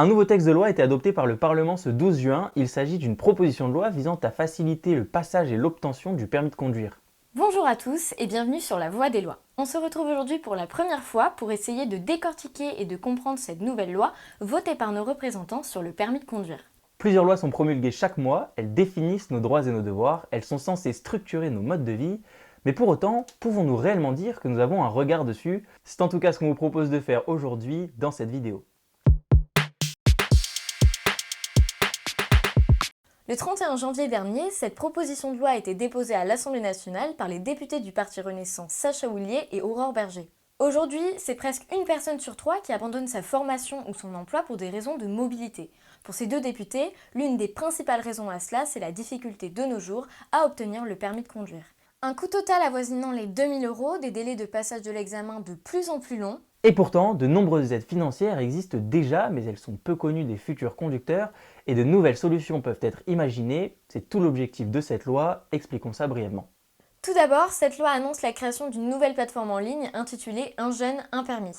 Un nouveau texte de loi a été adopté par le Parlement ce 12 juin. Il s'agit d'une proposition de loi visant à faciliter le passage et l'obtention du permis de conduire. Bonjour à tous et bienvenue sur La Voie des lois. On se retrouve aujourd'hui pour la première fois pour essayer de décortiquer et de comprendre cette nouvelle loi votée par nos représentants sur le permis de conduire. Plusieurs lois sont promulguées chaque mois, elles définissent nos droits et nos devoirs, elles sont censées structurer nos modes de vie, mais pour autant, pouvons-nous réellement dire que nous avons un regard dessus? C'est en tout cas ce qu'on vous propose de faire aujourd'hui dans cette vidéo. Le 31 janvier dernier, cette proposition de loi a été déposée à l'Assemblée nationale par les députés du Parti Renaissance Sacha Houlié et Aurore Berger. Aujourd'hui, c'est presque une personne sur trois qui abandonne sa formation ou son emploi pour des raisons de mobilité. Pour ces deux députés, l'une des principales raisons à cela, c'est la difficulté de nos jours à obtenir le permis de conduire. Un coût total avoisinant les 2000 €, des délais de passage de l'examen de plus en plus longs. Et pourtant, de nombreuses aides financières existent déjà, mais elles sont peu connues des futurs conducteurs, et de nouvelles solutions peuvent être imaginées. C'est tout l'objectif de cette loi, expliquons ça brièvement. Tout d'abord, cette loi annonce la création d'une nouvelle plateforme en ligne intitulée Un jeune, un permis.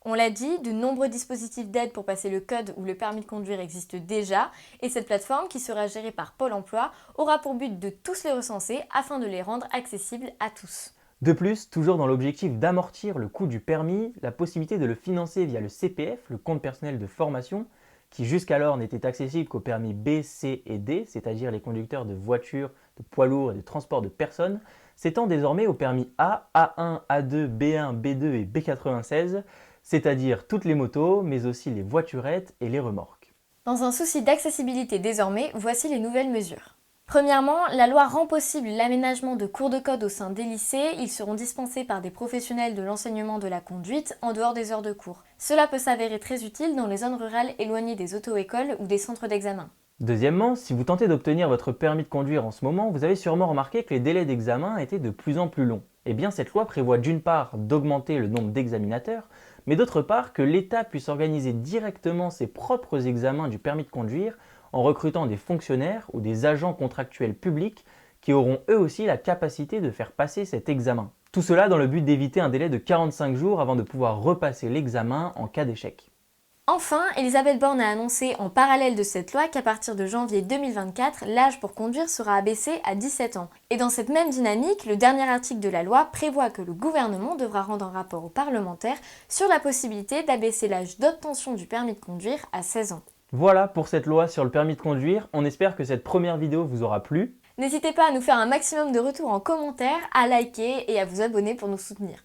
On l'a dit, de nombreux dispositifs d'aide pour passer le code ou le permis de conduire existent déjà, et cette plateforme, qui sera gérée par Pôle emploi, aura pour but de tous les recenser afin de les rendre accessibles à tous. De plus, toujours dans l'objectif d'amortir le coût du permis, la possibilité de le financer via le CPF, le compte personnel de formation, qui jusqu'alors n'était accessible qu'aux permis B, C et D, c'est-à-dire les conducteurs de voitures, de poids lourds et de transport de personnes, s'étend désormais aux permis A, A1, A2, B1, B2 et B96, c'est-à-dire toutes les motos, mais aussi les voiturettes et les remorques. Dans un souci d'accessibilité désormais, voici les nouvelles mesures. Premièrement, la loi rend possible l'aménagement de cours de code au sein des lycées. Ils seront dispensés par des professionnels de l'enseignement de la conduite en dehors des heures de cours. Cela peut s'avérer très utile dans les zones rurales éloignées des auto-écoles ou des centres d'examen. Deuxièmement, si vous tentez d'obtenir votre permis de conduire en ce moment, vous avez sûrement remarqué que les délais d'examen étaient de plus en plus longs. Eh bien, cette loi prévoit d'une part d'augmenter le nombre d'examinateurs, mais d'autre part que l'État puisse organiser directement ses propres examens du permis de conduire en recrutant des fonctionnaires ou des agents contractuels publics qui auront eux aussi la capacité de faire passer cet examen. Tout cela dans le but d'éviter un délai de 45 jours avant de pouvoir repasser l'examen en cas d'échec. Enfin, Elisabeth Borne a annoncé en parallèle de cette loi qu'à partir de janvier 2024, l'âge pour conduire sera abaissé à 17 ans. Et dans cette même dynamique, le dernier article de la loi prévoit que le gouvernement devra rendre un rapport aux parlementaires sur la possibilité d'abaisser l'âge d'obtention du permis de conduire à 16 ans. Voilà pour cette loi sur le permis de conduire, on espère que cette première vidéo vous aura plu. N'hésitez pas à nous faire un maximum de retours en commentaire, à liker et à vous abonner pour nous soutenir.